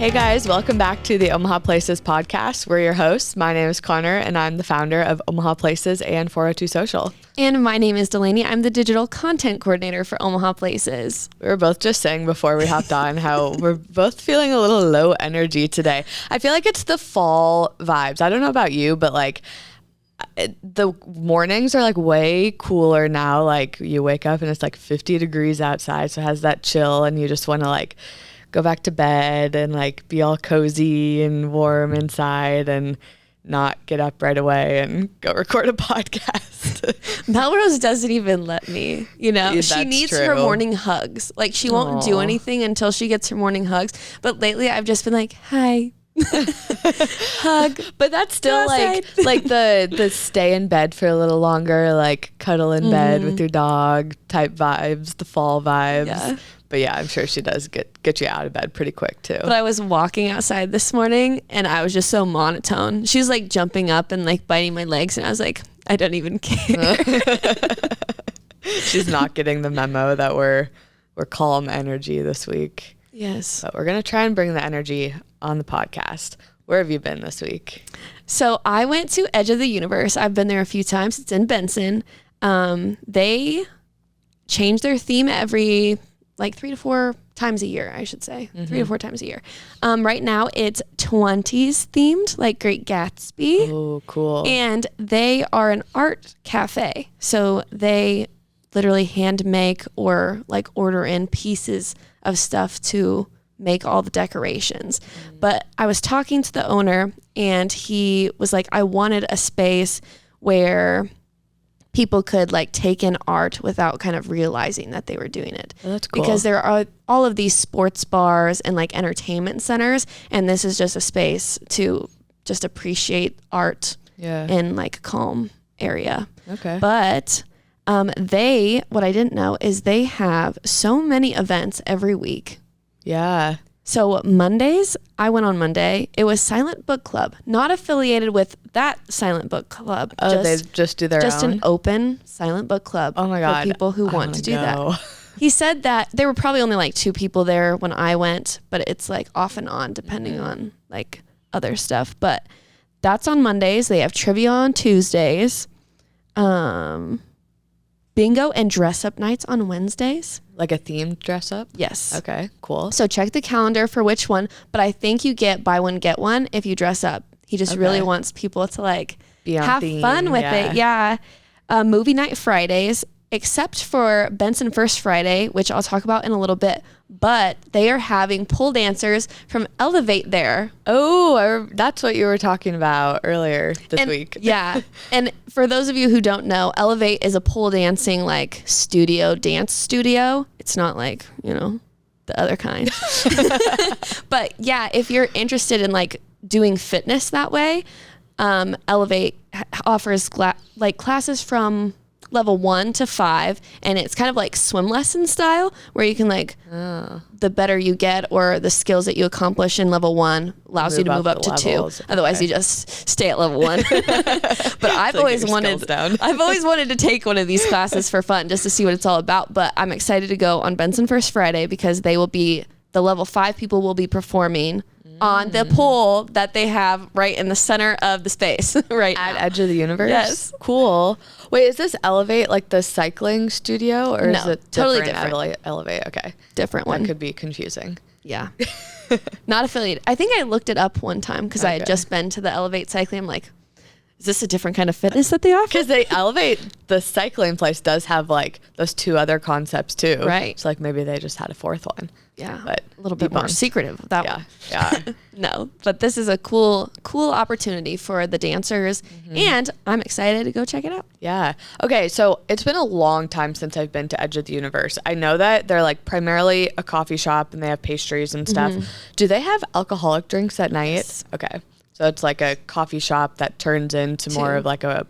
Hey guys, welcome back to the Omaha Places podcast. We're your hosts. My name is Cahner and I'm the founder of Omaha Places and 402 Social. And my name is Delaney. I'm the digital content coordinator for Omaha Places. We were both just saying before we hopped on how we're both feeling a little low energy today. I feel like it's the fall vibes. I don't know about you, but like the mornings are like way cooler now. Like you wake up and it's like 50 degrees outside, so it has that chill and you just want to like go back to bed and like be all cozy and warm inside and not get up right away and go record a podcast. Melrose doesn't even let me, you know. Yeah, she needs true. her morning hugs. Like she won't do anything until she gets her morning hugs. But lately I've just been like, hi. Hug. But that's still like the stay in bed for a little longer, like cuddle in bed with your dog type vibes, the fall vibes. Yeah. But yeah, I'm sure she does get you out of bed pretty quick too. But I was walking outside this morning and I was just so monotone. She was like jumping up and like biting my legs and I was like, I don't even care. She's not getting the memo that we're calm energy this week. Yes. But we're going to try and bring the energy on the podcast. Where have you been this week? So I went to Edge of the Universe. I've been there a few times. It's in Benson. They change their theme every like 3 to 4 times a year, I should say. 3 to 4 times a year. Right now it's 20s themed, like Great Gatsby. Oh, cool. And they are an art cafe. So they literally hand make or like order in pieces of stuff to make all the decorations. But I was talking to the owner and he was like, I wanted a space where people could like take in art without kind of realizing that they were doing it. Oh, that's cool. Because there are all of these sports bars and like entertainment centers, and this is just a space to just appreciate art in like a calm area. Okay. But what I didn't know is they have so many events every week. Yeah. So Mondays, I went on Monday. It was Silent Book Club, not affiliated with that Silent Book Club. Oh, they just do their own? Just an open Silent Book Club. Oh my God. For people who want to do go. that. He said that there were probably only like 2 people there when I went, but it's like off and on depending on like other stuff. But that's on Mondays. They have trivia on Tuesdays. Bingo and dress up nights on Wednesdays. Like a themed dress up? Yes. Okay, cool. So check the calendar for which one, but I think you get buy one, get one if you dress up. He just really wants people to like be on have theme, fun with it. Yeah. Movie night Fridays, except for Benson First Friday, which I'll talk about in a little bit, but they are having pole dancers from Elevate there. Oh, that's what you were talking about earlier this week. Yeah. And for those of you who don't know, Elevate is a pole dancing like dance studio. It's not like, you know, the other kind. But yeah, if you're interested in like doing fitness that way, Elevate offers classes from level 1 to 5, and it's kind of like swim lesson style where you can like the better you get or the skills that you accomplish in level 1 allows you to move up to levels. 2. Otherwise you just stay at level 1. But I've always wanted to take one of these classes for fun just to see what it's all about. But I'm excited to go on Benson First Friday because the level 5 people will be performing on the pole that they have right in the center of the space right at now. Edge of the Universe? Yes. Cool. Wait, is this Elevate like the cycling studio or is it totally different? Elevate, okay. Different one. That could be confusing. Yeah. Not affiliated. I think I looked it up one time because I had just been to the Elevate cycling. I'm like, is this a different kind of fitness that they offer? Because the cycling place does have like those 2 other concepts too. Right. So like maybe they just had a 4th one. Yeah. But a little bit more secretive that one. Yeah. No, but this is a cool opportunity for the dancers and I'm excited to go check it out. Yeah. Okay. So it's been a long time since I've been to Edge of the Universe. I know that they're like primarily a coffee shop and they have pastries and stuff. Do they have alcoholic drinks at night? Yes. Okay. So it's like a coffee shop that turns into more of like a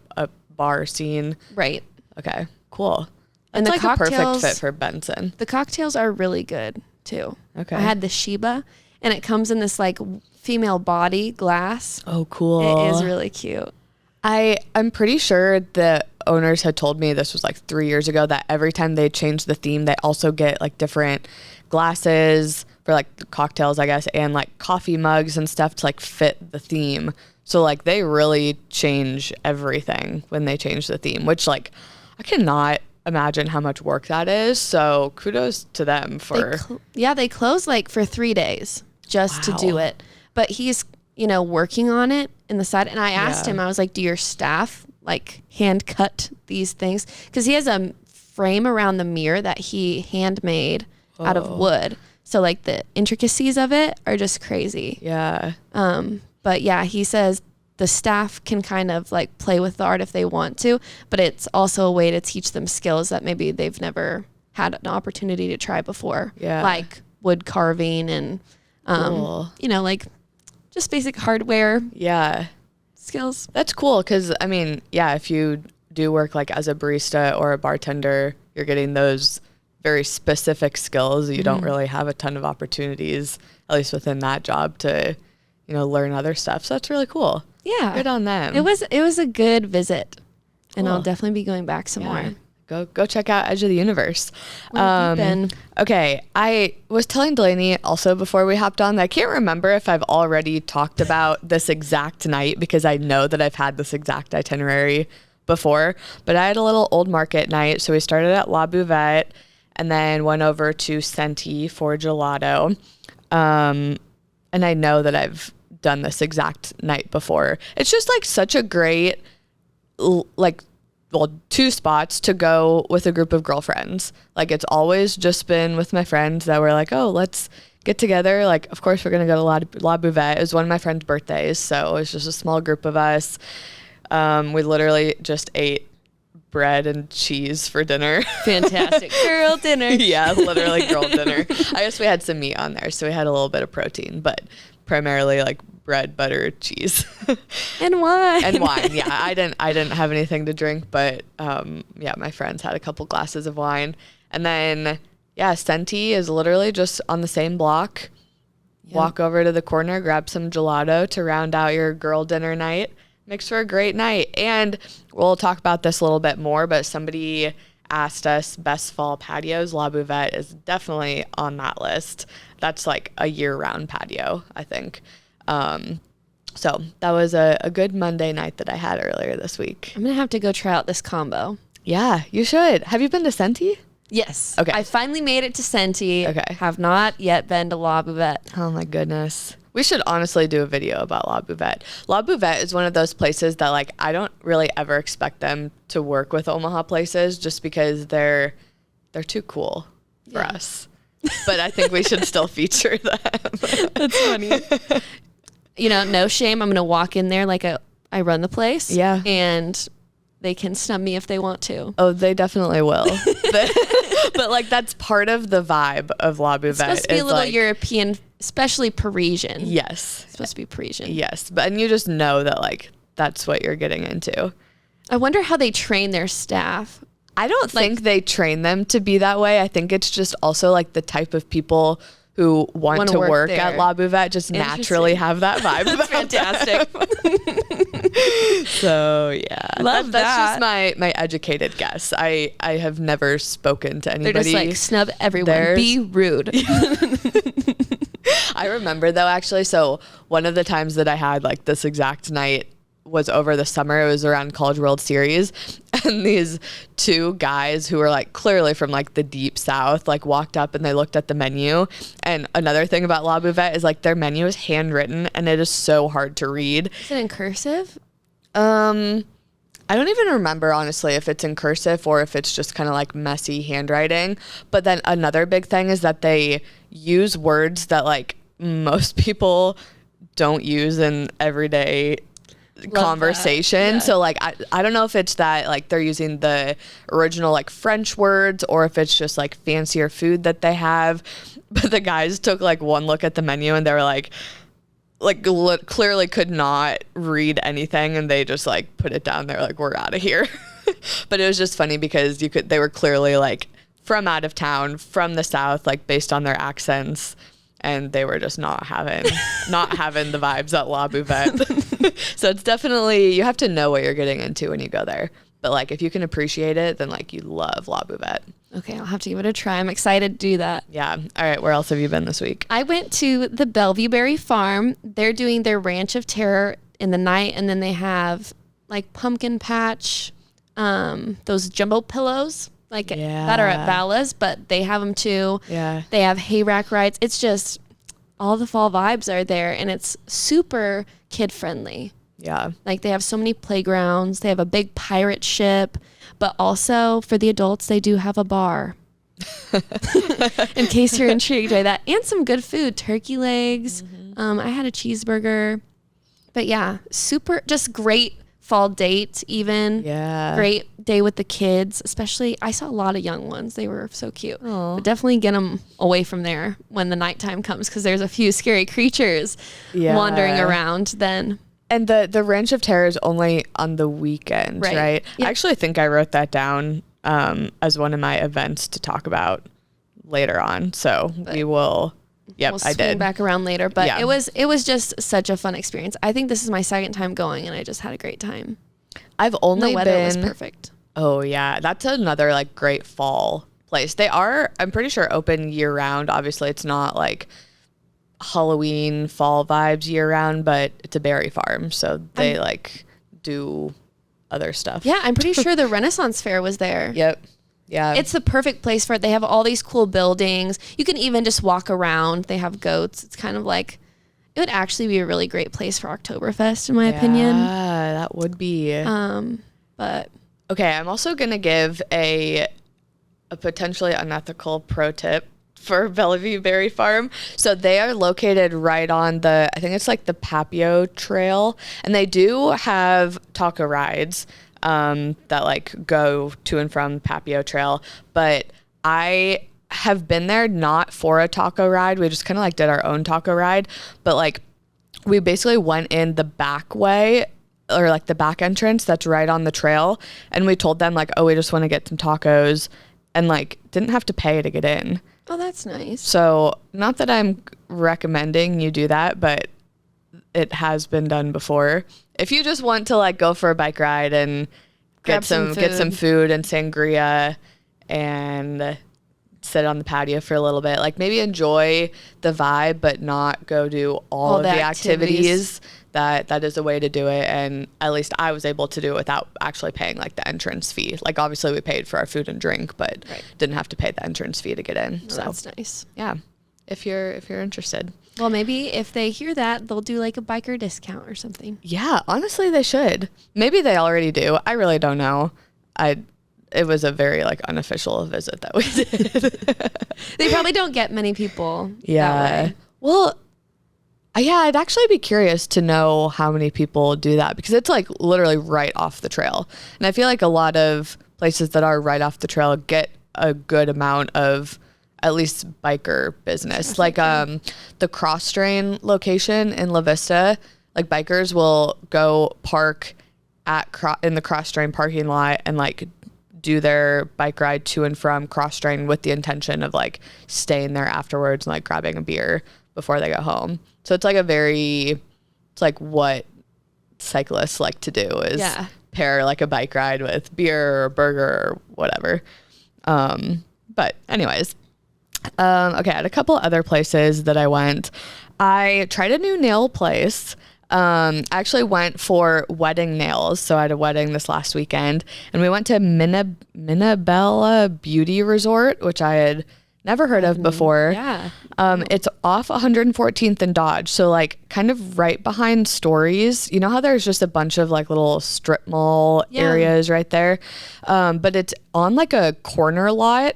bar scene. Right. Okay. Cool. And It's the like a perfect cocktails- fit for Benson. The cocktails are really good too. Okay. I had the Sheba and it comes in this like female body glass. Oh, cool. It is really cute. I'm pretty sure the owners had told me this was like 3 years ago that every time they change the theme, they also get like different glasses, for like the cocktails, I guess, and like coffee mugs and stuff to like fit the theme. So like they really change everything when they change the theme, which like I cannot imagine how much work that is. So kudos to them for they close like for 3 days just to do it. But he's, you know, working on it in the side. And I asked him, I was like, do your staff like hand cut these things? Because he has a frame around the mirror that he handmade out of wood. So like the intricacies of it are just crazy. Yeah. But yeah, he says the staff can kind of like play with the art if they want to, but it's also a way to teach them skills that maybe they've never had an opportunity to try before. Yeah. Like wood carving and, you know, like just basic hardware. Yeah. Skills. That's cool. Because I mean, yeah, if you do work like as a barista or a bartender, you're getting those very specific skills. You don't really have a ton of opportunities, at least within that job, to, you know, learn other stuff. So that's really cool. Yeah. Good on them. It was a good visit. And Cool. I'll definitely be going back some more. Go check out Edge of the Universe. Where have you been? Okay, I was telling Delaney also before we hopped on that I can't remember if I've already talked about this exact night, because I know that I've had this exact itinerary before, but I had a little old market night. So we started at La Buvette and then went over to Centi for gelato. And I know that I've done this exact night before. It's just like such a great, like, well, 2 spots to go with a group of girlfriends. Like, it's always just been with my friends that were like, oh, let's get together. Like, of course, we're going to go to La Buvette. It was one of my friend's birthdays, so it was just a small group of us. We literally just ate bread and cheese for dinner. Fantastic. Girl dinner. Yeah, literally girl dinner. I guess we had some meat on there, so we had a little bit of protein, but primarily like bread, butter, cheese, and wine. And wine. Yeah, I didn't have anything to drink, but yeah, my friends had a couple glasses of wine, and then yeah, Centi is literally just on the same block. Yep. Walk over to the corner, grab some gelato to round out your girl dinner night. Makes for a great night. And we'll talk about this a little bit more, but somebody asked us best fall patios. La Buvette is definitely on that list. That's like a year-round patio, I think. So that was a good Monday night that I had earlier this week. I'm going to have to go try out this combo. Yeah, you should. Have you been to Centi? Yes. Okay. I finally made it to Centi. Okay. Have not yet been to La Buvette. Oh my goodness. We should honestly do a video about La Buvette. La Buvette is one of those places that like I don't really ever expect them to work with Omaha Places just because they're too cool for us. But I think we should still feature them. That's funny. You know, no shame. I'm going to walk in there like I run the place. Yeah. And they can snub me if they want to. Oh, they definitely will. But like that's part of the vibe of La Buvette. It's supposed to be a little like, European, especially Parisian. Yes. It's supposed to be Parisian. Yes. And you just know that like that's what you're getting into. I wonder how they train their staff. I don't think they train them to be that way. I think it's just also like the type of people who want to work at La Buvette just naturally have that vibe. That's fantastic. So yeah, love that. That's just my educated guess. I have never spoken to anybody. They're just like snub everyone. Be rude. I remember though, actually, so one of the times that I had like this exact night was over the summer. It was around College World Series, and these 2 guys who were like clearly from like the deep south like walked up and they looked at the menu. And another thing about La Buvette is like their menu is handwritten and it is so hard to read. Is it in cursive? I don't even remember honestly if it's in cursive or if it's just kind of like messy handwriting. But then another big thing is that they use words that like most people don't use in everyday conversation. So like I don't know if it's that like they're using the original like French words or if it's just like fancier food that they have. But the guys took like one look at the menu and they were like clearly could not read anything, and they just like put it down there like we're out of here. But it was just funny because they were clearly like from out of town, from the south, like based on their accents. And they were just not having the vibes at La Buvette. So it's definitely, you have to know what you're getting into when you go there. But like if you can appreciate it, then like you love La Buvette. Okay, I'll have to give it a try. I'm excited to do that. Yeah. All right. Where else have you been this week? I went to the Bellevue Berry Farm. They're doing their Ranch of Terror in the night, and then they have like pumpkin patch, those jumbo pillows that are at Balla's, but they have them too. Yeah. They have hay rack rides. It's just all the fall vibes are there, and it's super kid friendly. Yeah. Like they have so many playgrounds. They have a big pirate ship, but also for the adults, they do have a bar. In case you're intrigued by that. And some good food, turkey legs. I had a cheeseburger. But yeah, just great fall date even. Yeah. Great day with the kids, especially I saw a lot of young ones. They were so cute. Aww. But definitely get them away from there when the nighttime comes because there's a few scary creatures wandering around then. And the Ranch of Terror is only on the weekend, right? Yep. I actually think I wrote that down as one of my events to talk about later on. So we will. Yep, we'll I did. back around later, but it was just such a fun experience. I think this is my second time going, and I just had a great time. I've only the weather been. was perfect. Oh yeah, that's another like great fall place. They are, I'm pretty sure, open year round. Obviously, it's not like Halloween fall vibes year round, but it's a berry farm, so they do other stuff. Yeah, I'm pretty sure the Renaissance Fair was there. Yep. Yeah. It's the perfect place for it. They have all these cool buildings. You can even just walk around. They have goats. It's kind of like, it would actually be a really great place for Oktoberfest, in my opinion. Yeah, that would be. But okay, I'm also gonna give a potentially unethical pro tip for Bellevue Berry Farm. So they are located right on I think it's like the Patios trail, and they do have taco rides that like go to and from Patios trail. But I have been there not for a taco ride. We just kind of like did our own taco ride, but like we basically went in the back way, or like the back entrance that's right on the trail, and we told them like, oh, we just want to get some tacos, and like didn't have to pay to get in. oh, that's nice. So not that I'm recommending you do that, but it has been done before. If you just want to like go for a bike ride and get some food and sangria and sit on the patio for a little bit, like maybe enjoy the vibe, but not go do all of the activities. That is a way to do it. And at least I was able to do it without actually paying like the entrance fee. Like obviously we paid for our food and drink, but didn't have to pay the entrance fee to get in. So that's nice. Yeah. If you're interested. Well, maybe if they hear that, they'll do like a biker discount or something. Yeah, honestly they should. Maybe they already do. I really don't know. It was a very like unofficial visit that we did. They probably don't get many people that way. Well, yeah, I'd actually be curious to know how many people do that, because it's like literally right off the trail. And I feel like a lot of places that are right off the trail get a good amount of at least biker business. Like the Cross Drain location in La Vista, like bikers will go park in the Cross Drain parking lot and like do their bike ride to and from Cross Drain with the intention of like staying there afterwards and like grabbing a beer before they go home. So it's like it's like what cyclists like to do is pair like a bike ride with beer or burger or whatever. But anyways, okay, I had a couple other places that I went. I tried a new nail place. I actually went for wedding nails. So I had a wedding this last weekend, and we went to Minabella Beauty Resort, which I had never heard of before. Yeah. It's off 114th and Dodge. So like kind of right behind Stories. You know how there's just a bunch of like little strip mall areas right there? But it's on like a corner lot,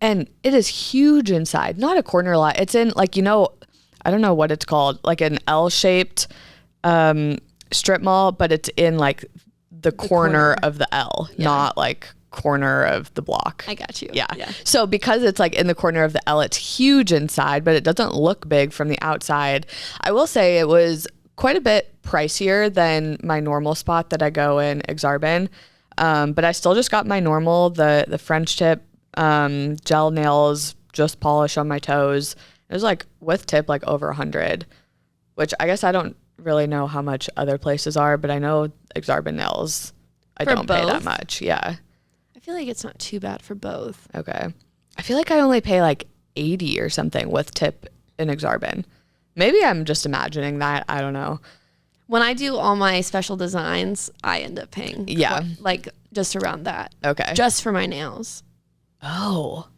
and it is huge inside. Not a corner lot. It's in like, I don't know what it's called, like an L-shaped strip mall, but it's in like the corner of the L, not like corner of the block. I got you. Yeah. So because it's like in the corner of the L, it's huge inside, but it doesn't look big from the outside. I will say it was quite a bit pricier than my normal spot that I go in Exarban. But I still just got my normal, the French tip, gel nails, just polish on my toes. It was like with tip, like over 100, which I guess I don't really know how much other places are, but I know Exarban nails, I don't pay that much. Yeah. I I feel like it's not too bad for both. Okay. I feel like I only pay like 80 or something with tip in Exarban. Maybe I'm just imagining that. I don't know. When I do all my special designs, I end up paying like just around that. Okay. Just for my nails. Oh,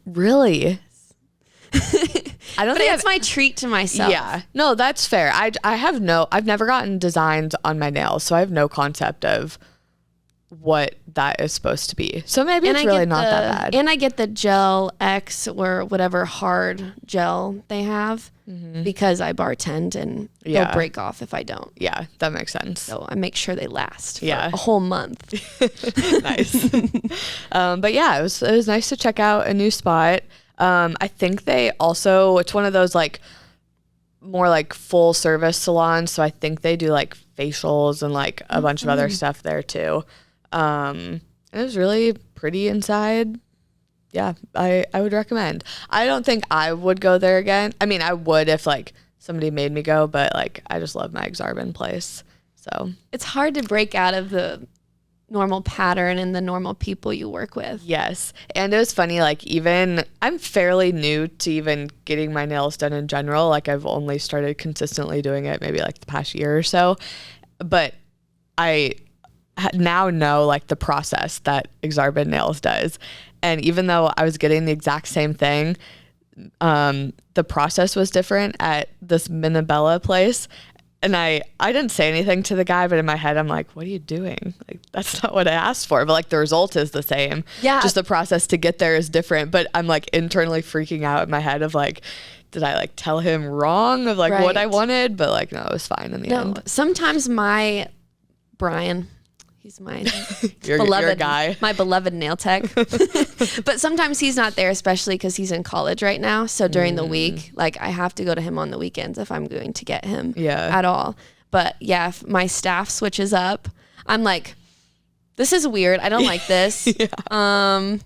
really? I don't But think it's my treat to myself. Yeah. No, that's fair. I've never gotten designs on my nails, so I have no concept of what that is supposed to be. So maybe it's really not that bad. And I get the Gel X or whatever hard gel they have because I bartend and they'll break off if I don't. Yeah, that makes sense. So I make sure they last for a whole month. Nice. But yeah, it was nice to check out a new spot. I think they also, it's one of those like more like full service salons. So I think they do like facials and like a bunch of other stuff there too. And it was really pretty inside. Yeah, I would recommend. I don't think I would go there again. I mean, I would if like somebody made me go, but like I just love my Exarban place. So it's hard to break out of the normal pattern and the normal people you work with. Yes. And it was funny, like even I'm fairly new to even getting my nails done in general. Like I've only started consistently doing it maybe like the past year or so. But I now know like the process that Exarban Nails does. And even though I was getting the exact same thing, the process was different at this Minabella place. And I didn't say anything to the guy, but in my head, I'm like, what are you doing? Like, that's not what I asked for. But like the result is the same. Yeah. Just the process to get there is different. But I'm like internally freaking out in my head of like, did I like tell him wrong of like what I wanted? But like, no, it was fine in the end. Sometimes my Brian, he's my your guy, my beloved nail tech. But sometimes he's not there, especially because he's in college right now. So during the week, like I have to go to him on the weekends if I'm going to get him at all. But yeah, if my staff switches up, I'm like, this is weird. I don't like this. Then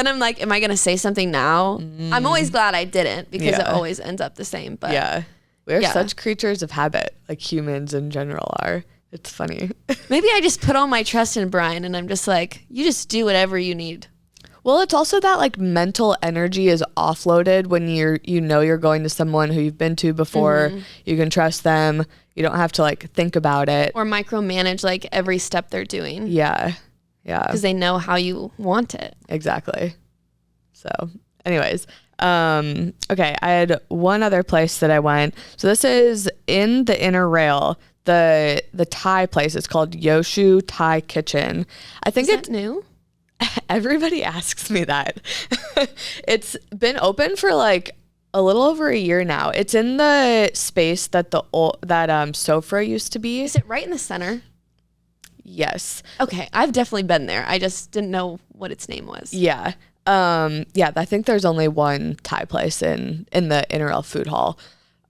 I'm like, am I going to say something now? I'm always glad I didn't because it always ends up the same. But we're such creatures of habit, like humans in general are. It's funny. Maybe I just put all my trust in Brian and I'm just like, you just do whatever you need. Well, it's also that like mental energy is offloaded when you're going to someone who you've been to before. You can trust them. You don't have to like think about it. Or micromanage like every step they're doing. Yeah. Yeah. Because they know how you want it. Exactly. So anyways, okay. I had one other place that I went. So this is in the Inner Rail. The Thai place, it's called Yoshu Thai Kitchen. I think it's new. Everybody asks me that. It's been open for like a little over a year now. It's in the space that Sofra used to be. Is it right in the center? Yes. Okay, I've definitely been there. I just didn't know what its name was. Yeah. I think there's only one Thai place in the Inner Rail Food Hall.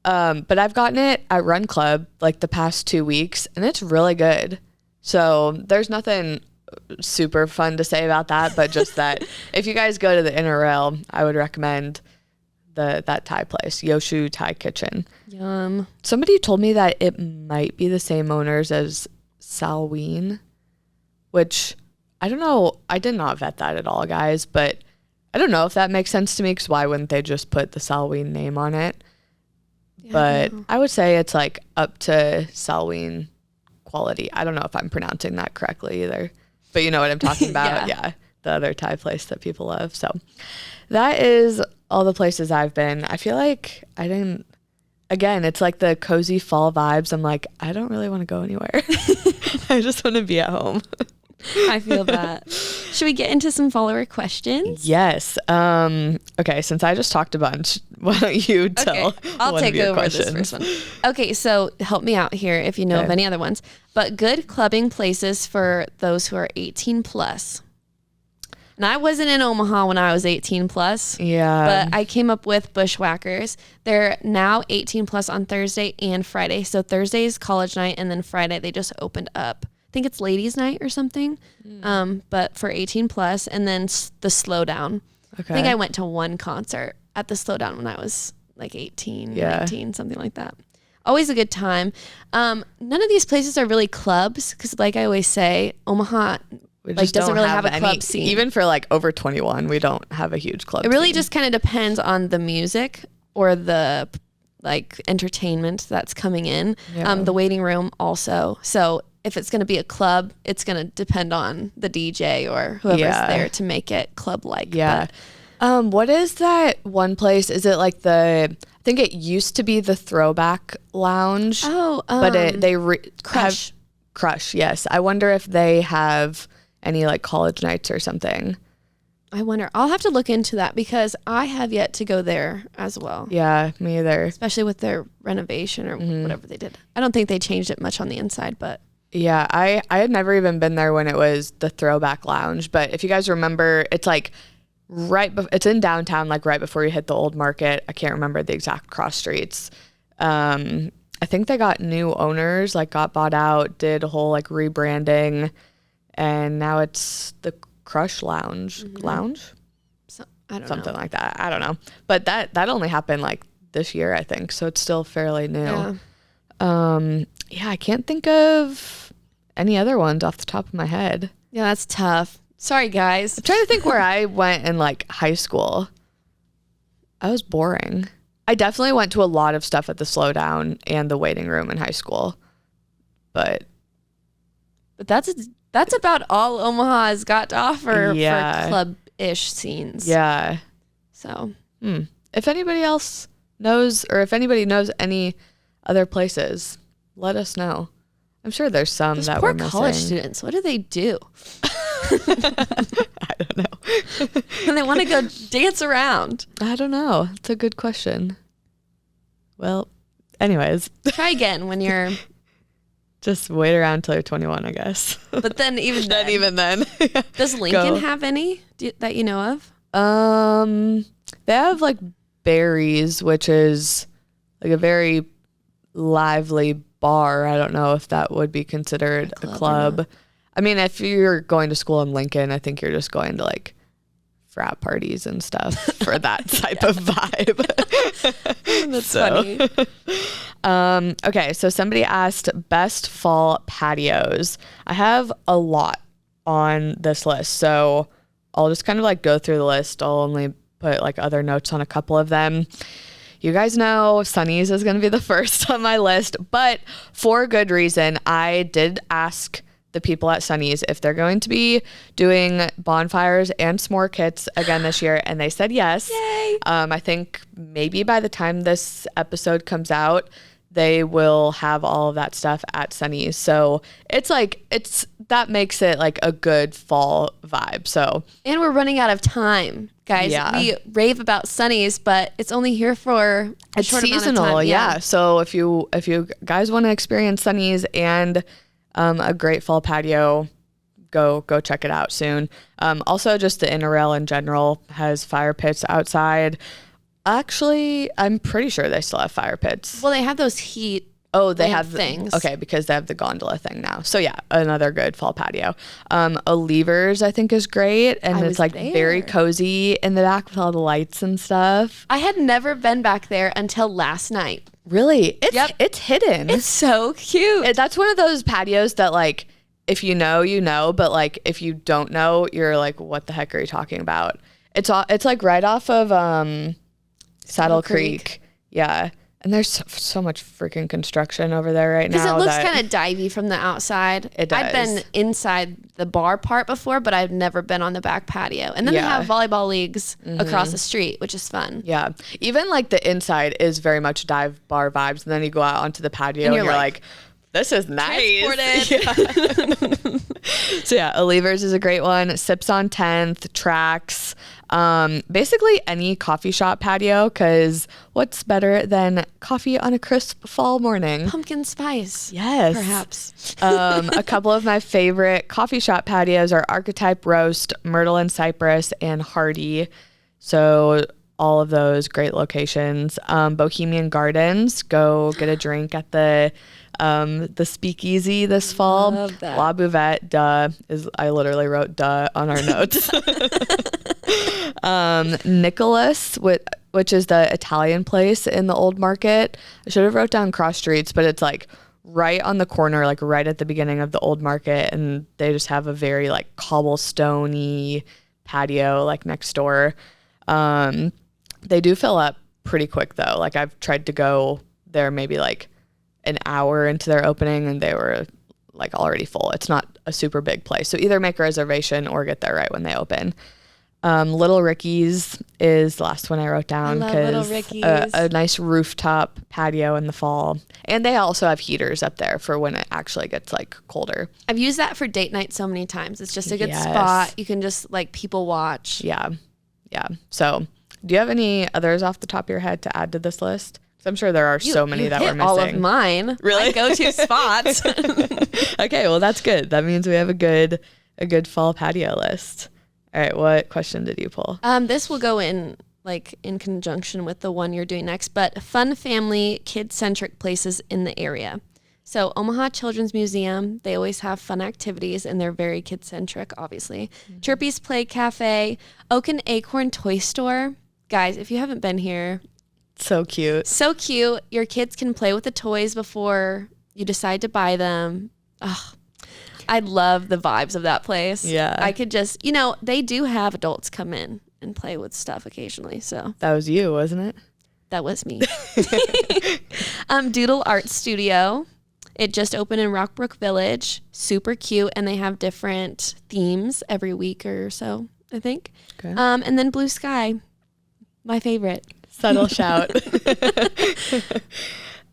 But I've gotten it at Run Club like the past 2 weeks and it's really good. So there's nothing super fun to say about that, but just that if you guys go to the Inner Rail, I would recommend that Thai place, Yoshu Thai Kitchen. Yum. Somebody told me that it might be the same owners as Salween, which I don't know. I did not vet that at all, guys, but I don't know if that makes sense to me because why wouldn't they just put the Salween name on it? Yeah, but I would say it's like up to Salween quality. I don't know if I'm pronouncing that correctly either, but you know what I'm talking about. Yeah. The other Thai place that people love. So that is all the places I've been. I feel like again, it's like the cozy fall vibes. I'm like, I don't really want to go anywhere. I just want to be at home. I feel that. Should we get into some follower questions? Yes. Okay, since I just talked a bunch, why don't you tell? Okay, I'll take over this first one. Okay, so help me out here if you know of any other ones. But good clubbing places for those who are 18 plus. And I wasn't in Omaha when I was 18 plus. Yeah. But I came up with Bushwhackers. They're now 18 plus on Thursday and Friday. So Thursday is college night, and then Friday they just opened up. I think it's ladies' night or something, but for 18 plus, and then the Slowdown. Okay. I think I went to one concert at the Slowdown when I was like 18, 19, something like that. Always a good time. None of these places are really clubs because like I always say, Omaha We like just doesn't don't really have a any, club scene. even for like over 21. We don't have a huge club. It really scene. just kind of depends on the music or the like entertainment that's coming in. Yeah. The waiting room also. So if it's going to be a club, it's going to depend on the DJ or whoever's there to make it club-like. Yeah. What is that one place? Is it like I think it used to be the Throwback Lounge. Oh, but Crush. Crush, yes. I wonder if they have any like college nights or something. I wonder. I'll have to look into that because I have yet to go there as well. Yeah, me either. Especially with their renovation or whatever they did. I don't think they changed it much on the inside, but. Yeah, I had never even been there when it was the Throwback Lounge. But if you guys remember, it's like it's in downtown, like right before you hit the old market. I can't remember the exact cross streets. I think they got new owners, like got bought out, did a whole like rebranding, and now it's the Crush Lounge. Lounge? So, I don't know. Something like that. I don't know. But that only happened like this year, I think. So it's still fairly new. Yeah, I can't think of any other ones off the top of my head. Yeah, that's tough. Sorry, guys. I'm trying to think where I went in like high school. I was boring. I definitely went to a lot of stuff at the Slowdown and the waiting room in high school. But that's about all Omaha has got to offer Yeah. for club-ish scenes. yeah. So If anybody else knows, or if anybody knows any other places, let us know. I'm sure there's some those that poor we're missing. college students, what do they do? I don't know. When they want to go dance around. I don't know. It's a good question. Well, anyways, Try again when you're. just wait around till you're 21, I guess. But then even then. then. Does Lincoln have any that you know of? They have like Berries, which is like a very lively bar. I don't know if that would be considered a club. I mean, if you're going to school in Lincoln, I think you're just going to like frat parties and stuff for that type of vibe. That's funny. Okay, so somebody asked best fall patios. I have a lot on this list, so I'll just kind of like go through the list. I'll only put like other notes on a couple of them. You guys know Sunny's is going to be the first on my list, but for good reason. I did ask the people at Sunny's if they're going to be doing bonfires and s'more kits again this year, and they said yes. Yay. I think maybe by the time this episode comes out, they will have all of that stuff at Sunny's. So that makes it like a good fall vibe. So, and we're running out of time, guys. Yeah. We rave about Sunny's, but it's only here for a short amount of seasonal. time. Yeah. So if you guys want to experience Sunny's and a great fall patio, go check it out soon. Also, just the Inner Rail in general has fire pits outside. Actually, I'm pretty sure they still have fire pits. Well, they have those heat. Oh, they have things. Okay, because they have the gondola thing now. So yeah, another good fall patio. Levers I think is great, and it's like very cozy in the back with all the lights and stuff. I had never been back there until last night. Really? It's hidden. It's so cute. That's one of those patios that like if you know, you know, but like if you don't know, you're like, what the heck are you talking about? It's like right off of Saddle Creek. Yeah. And there's so much freaking construction over there right now. Because it looks kind of divey from the outside. It does. I've been inside the bar part before, but I've never been on the back patio. And then they have volleyball leagues across the street, which is fun. Yeah. Even like the inside is very much dive bar vibes. And then you go out onto the patio and you're like this is nice. Transported. So yeah, Levers is a great one. Sips on 10th, Tracks. Basically any coffee shop patio, because what's better than coffee on a crisp fall morning? Pumpkin spice. Yes. Perhaps. A couple of my favorite coffee shop patios are Archetype Roast, Myrtle and Cypress, and Hardy. So all of those great locations. Bohemian Gardens, go get a drink at the Speakeasy this fall. Love that. La Buvette, I literally wrote duh on our notes. Nicholas, which is the Italian place in the old market. I should have wrote down cross streets, but it's like right on the corner, like right at the beginning of the old market, and they just have a very like cobblestone-y patio like next door. They do fill up pretty quick though. Like I've tried to go there maybe like an hour into their opening and they were like already full. It's not a super big place. So either make a reservation or get there right when they open. Little Ricky's is the last one I wrote down because a nice rooftop patio in the fall. And they also have heaters up there for when it actually gets like colder. I've used that for date night so many times. It's just a good spot. You can just like people watch. Yeah. Yeah. So do you have any others off the top of your head to add to this list? So I'm sure there are so many that we're missing. All of mine. Really? My go-to spots. Okay, well that's good. That means we have a good fall patio list. All right, what question did you pull? This will go in conjunction with the one you're doing next, but fun family, kid-centric places in the area. So Omaha Children's Museum, they always have fun activities and they're very kid-centric, obviously. Mm-hmm. Chirpy's Play Cafe, Oak and Acorn Toy Store. Guys, if you haven't been here, so cute. So cute. Your kids can play with the toys before you decide to buy them. Oh, I love the vibes of that place. Yeah. I could just, they do have adults come in and play with stuff occasionally. So that was you, wasn't it? That was me. Doodle Art Studio. It just opened in Rockbrook Village. Super cute. And they have different themes every week or so, I think. Okay. And then Blue Sky, my favorite. Subtle shout.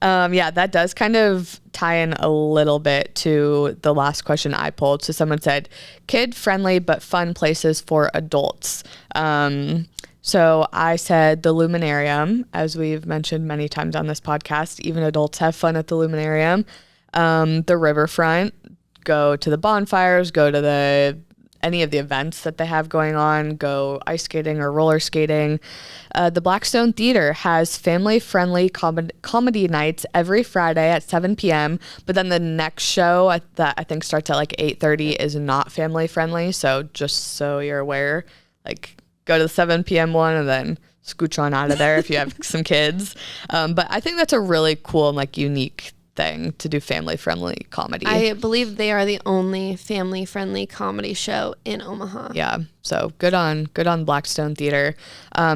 Yeah, that does kind of tie in a little bit to the last question I pulled. So someone said, kid-friendly but fun places for adults. So I said the Luminarium, as we've mentioned many times on this podcast. Even adults have fun at the Luminarium. The Riverfront, go to the bonfires, go to any of the events that they have going on, go ice skating or roller skating. The Blackstone Theater has family-friendly comedy nights every Friday at 7 p.m., but then the next show that I think starts at like 8:30 is not family-friendly, so just so you're aware, like go to the 7 p.m. one and then scooch on out of there if you have some kids. But I think that's a really cool and like unique thing to do family-friendly comedy. I believe they are the only family-friendly comedy show in Omaha. Yeah, so good on Blackstone Theater.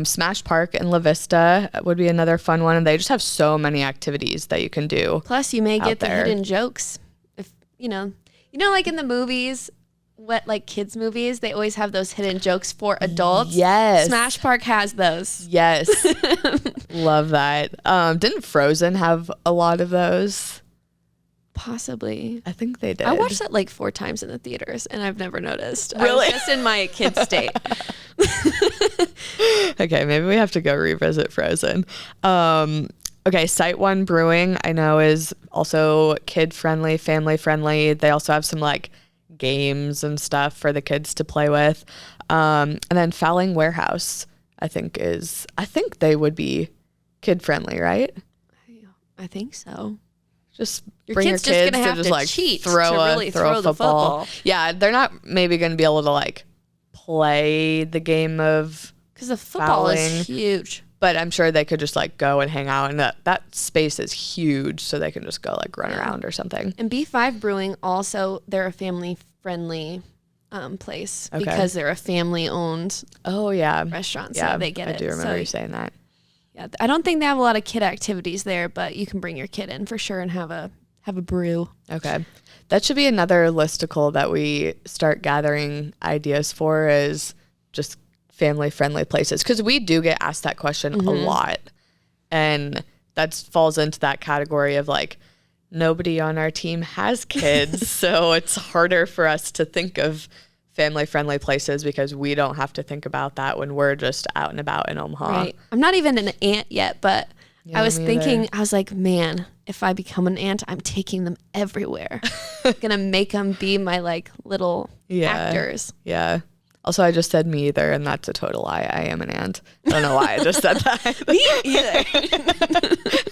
Smash Park in La Vista would be another fun one, and they just have so many activities that you can do. Plus, you may get the hidden jokes. If like in the movies, kids movies, they always have those hidden jokes for adults. Yes. Smash Park has those. Yes. Love that. Didn't Frozen have a lot of those? Possibly. I think they did. I watched that like 4 times in the theaters and I've never noticed. Really? I was just in my kid state. Okay, maybe we have to go revisit Frozen. Okay, Site One Brewing I know is also kid-friendly, family-friendly. They also have some like games and stuff for the kids to play with. And then Fowling Warehouse, I think they would be kid-friendly, right? I think so. Just your bring kid's your kids just gonna have to just like cheat throw to really a the football. Yeah, they're not maybe going to be able to like play the game of because the football fouling, is huge. But I'm sure they could just like go and hang out, and that space is huge, so they can just go like run around or something. And B5 Brewing also, they're a family friendly place because they're a family owned restaurant. So they get it. I do remember you saying that. Yeah, I don't think they have a lot of kid activities there, but you can bring your kid in for sure and have a brew. Okay. That should be another listicle that we start gathering ideas for, is just family-friendly places. Because we do get asked that question a lot. And that falls into that category of like, nobody on our team has kids, so it's harder for us to think of family-friendly places because we don't have to think about that when we're just out and about in Omaha. Right. I'm not even an aunt yet, but I was thinking, I was like, man, if I become an aunt, I'm taking them everywhere. Gonna make them be my like little actors. Yeah. Also, I just said me either, and that's a total lie. I am an aunt. I don't know why I just said that. Me either.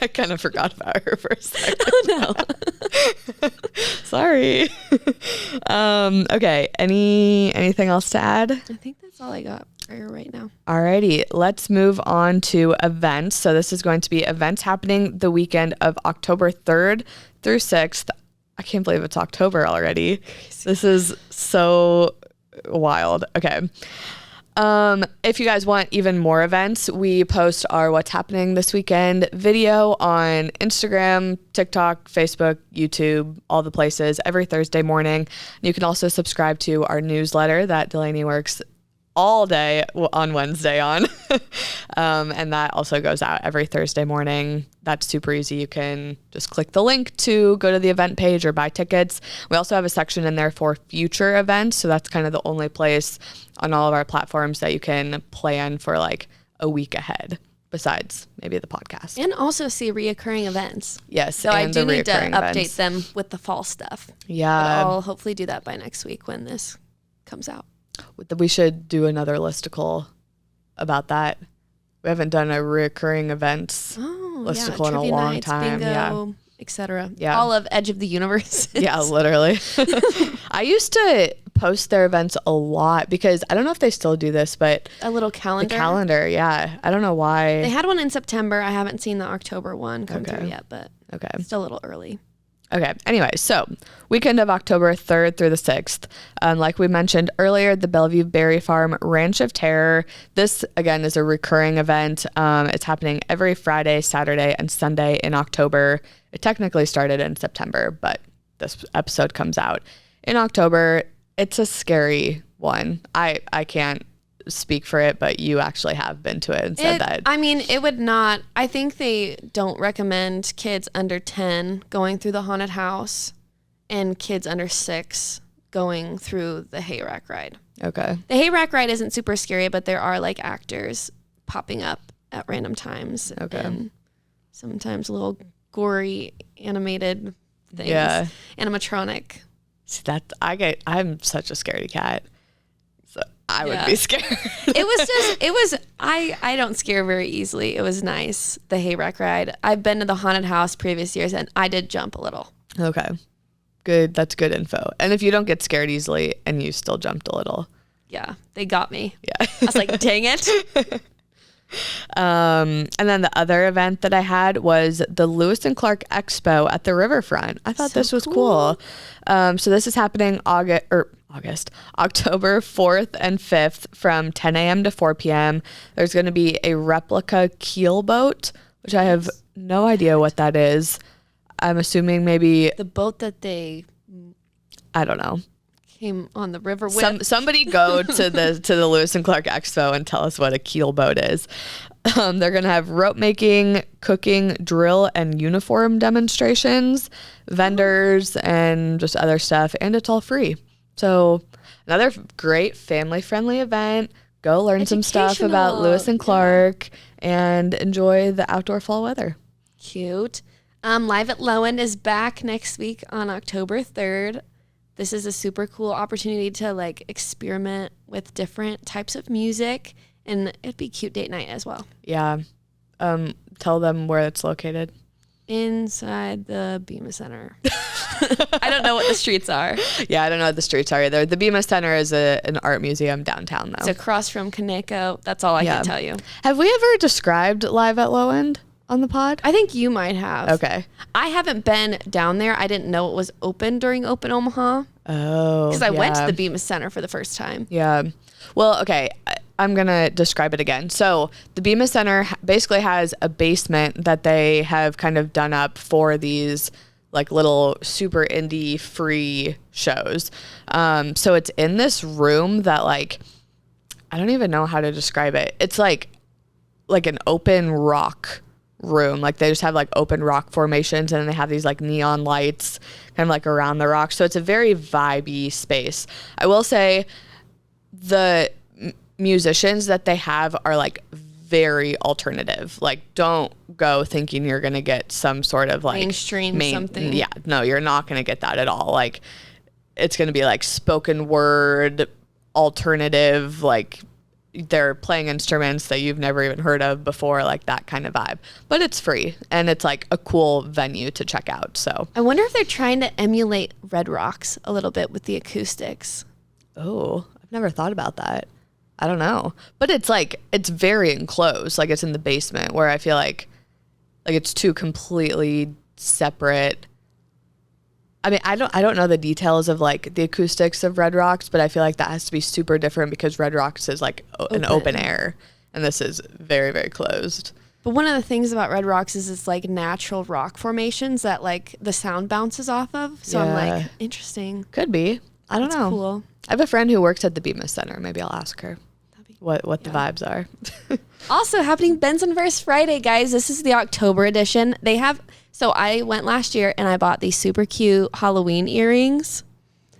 I kind of forgot about her for a second. Oh, no. Sorry. Okay. Anything else to add? I think that's all I got. fire right now. Alrighty, let's move on to events. So this is going to be events happening the weekend of October 3rd through 6th. I can't believe it's October already. This is so wild. Okay. If you guys want even more events, we post our What's Happening This Weekend video on Instagram, TikTok, Facebook, YouTube, all the places every Thursday morning. You can also subscribe to our newsletter that Delaney works all day on Wednesday on. And that also goes out every Thursday morning. That's super easy. You can just click the link to go to the event page or buy tickets. We also have a section in there for future events. So that's kind of the only place on all of our platforms that you can plan for like a week ahead, besides maybe the podcast. And also see reoccurring events. Yes. So I do need to update events. them with the fall stuff. Yeah. But I'll hopefully do that by next week when this comes out. We should do another listicle about that. We haven't done a recurring events listicle in a long time. Bingo, etc. Yeah. All of Edge of the Universe. Yeah, literally. I used to post their events a lot because I don't know if they still do this, but a little calendar. The calendar, yeah. I don't know why. They had one in September. I haven't seen the October one come through yet, but it's still a little early. Okay. Anyway, so weekend of October 3rd through the 6th. Like we mentioned earlier, the Bellevue Berry Farm Ranch of Terror. This, again, is a recurring event. It's happening every Friday, Saturday, and Sunday in October. It technically started in September, but this episode comes out in October. It's a scary one. I can't speak for it, but you actually have been to it and said that. I mean, it would not, I think they don't recommend kids under 10 going through the haunted house and kids under 6 going through the hayrack ride. Okay. The hayrack ride isn't super scary, but there are like actors popping up at random times. Okay. And sometimes little gory animated things. Yeah. Animatronic. See, I'm such a scaredy cat. I would be scared. I don't scare very easily. It was nice, the hayrack ride. I've been to the haunted house previous years and I did jump a little. Okay. Good. That's good info. And if you don't get scared easily and you still jumped a little. Yeah, they got me. Yeah. I was like, dang it. And then the other event that I had was the Lewis and Clark Expo at the Riverfront. I thought this was cool. So this is happening October 4th and 5th from 10 a.m. to 4 p.m. There's going to be a replica keel boat, which I have no idea what that is. I'm assuming maybe the boat that they, I don't know, came on the river with. Somebody go to the Lewis and Clark Expo and tell us what a keel boat is. They're going to have rope making, cooking, drill, and uniform demonstrations, vendors, and just other stuff. And it's all free. So another great family-friendly event. Go learn some stuff about Lewis and Clark and enjoy the outdoor fall weather. Cute. Live at Lowen is back next week on October 3rd. This is a super cool opportunity to like experiment with different types of music, and it'd be a cute date night as well. Yeah. Tell them where it's located. Inside the Bema Center. I don't know what the streets are. Yeah, I don't know what the streets are either. The Bema Center is an art museum downtown, though. It's across from Kaneko. That's all I can tell you. Have we ever described Live at Lowen on the pod? I think you might have. Okay. I haven't been down there. I didn't know it was open during Open Omaha. Oh, because I went to the Bema Center for the first time. Yeah. Well, okay. I'm going to describe it again. So the Bema Center basically has a basement that they have kind of done up for these like little super indie free shows. So it's in this room that like, I don't even know how to describe it. It's like an open rock room. Like they just have like open rock formations and then they have these like neon lights kind of like around the rock. So it's a very vibey space. I will say the musicians that they have are like very alternative. Like don't go thinking you're going to get some sort of like mainstream something. Yeah, no, you're not going to get that at all. Like it's going to be like spoken word, alternative, like they're playing instruments that you've never even heard of before, like that kind of vibe. But it's free and it's like a cool venue to check out. So I wonder if they're trying to emulate Red Rocks a little bit with the acoustics. Oh, I've never thought about that. I don't know. But it's like, it's very enclosed. Like it's in the basement where I feel like it's two completely separate. I mean, I don't know the details of like the acoustics of Red Rocks, but I feel like that has to be super different because Red Rocks is like an open air and this is very, very closed. But one of the things about Red Rocks is it's like natural rock formations that like the sound bounces off of. So I'm like, interesting. Could be. I don't know. Cool. I have a friend who works at the Bemis Center. Maybe I'll ask her what the vibes are. Also happening Benson vs. Friday, guys. This is the October edition. So I went last year and I bought these super cute Halloween earrings.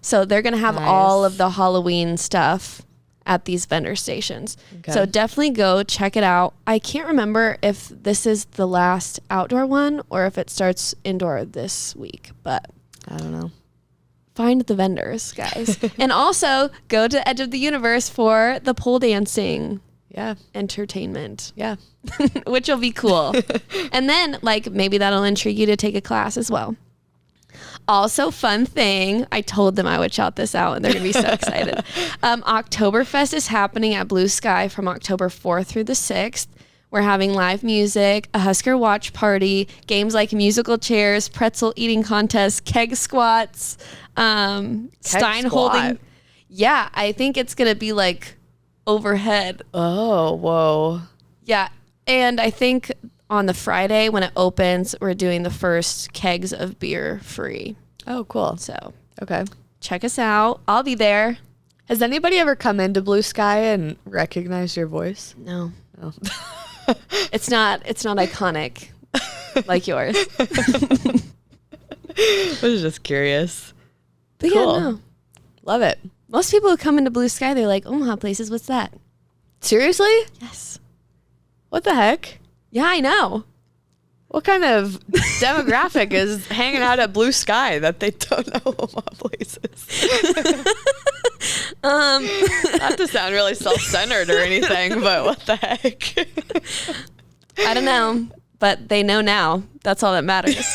So they're going to have all of the Halloween stuff at these vendor stations. Okay. So definitely go check it out. I can't remember if this is the last outdoor one or if it starts indoor this week, but I don't know. Find the vendors, guys. And also go to Edge of the Universe for the pole dancing entertainment. Yeah. Which will be cool. And then like maybe that'll intrigue you to take a class as well. Also, fun thing, I told them I would shout this out and they're going to be so excited. Oktoberfest is happening at Blue Sky from October 4th through the 6th. We're having live music, a Husker watch party, games like musical chairs, pretzel eating contests, keg squats, Stein holding. Yeah, I think it's going to be like overhead. Oh, whoa. Yeah. And I think on the Friday when it opens, we're doing the first kegs of beer free. Oh, cool. So, okay. Check us out. I'll be there. Has anybody ever come into Blue Sky and recognized your voice? No. It's not iconic like yours. I was just curious. But cool. Yeah, no. Love it. Most people who come into Blue Sky, they're like, Omaha Places, what's that? Seriously? Yes. What the heck? Yeah, I know. What kind of demographic is hanging out at Blue Sky that they don't know Omaha Places? Not to sound really self-centered or anything, but what the heck? I don't know, but they know now. That's all that matters.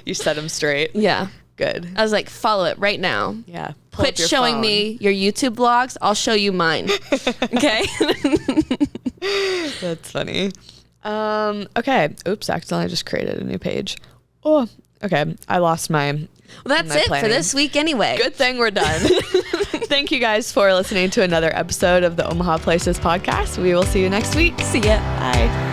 You set them straight. Yeah. Good. I was like, follow it right now. Yeah. Quit showing me your YouTube vlogs. I'll show you mine. Okay? That's funny. Okay. Oops, accidentally just created a new page. Oh, okay. I lost my... Well, that's it for this week anyway. Good thing we're done. Thank you guys for listening to another episode of the Omaha Places podcast. We will see you next week. See ya. Bye.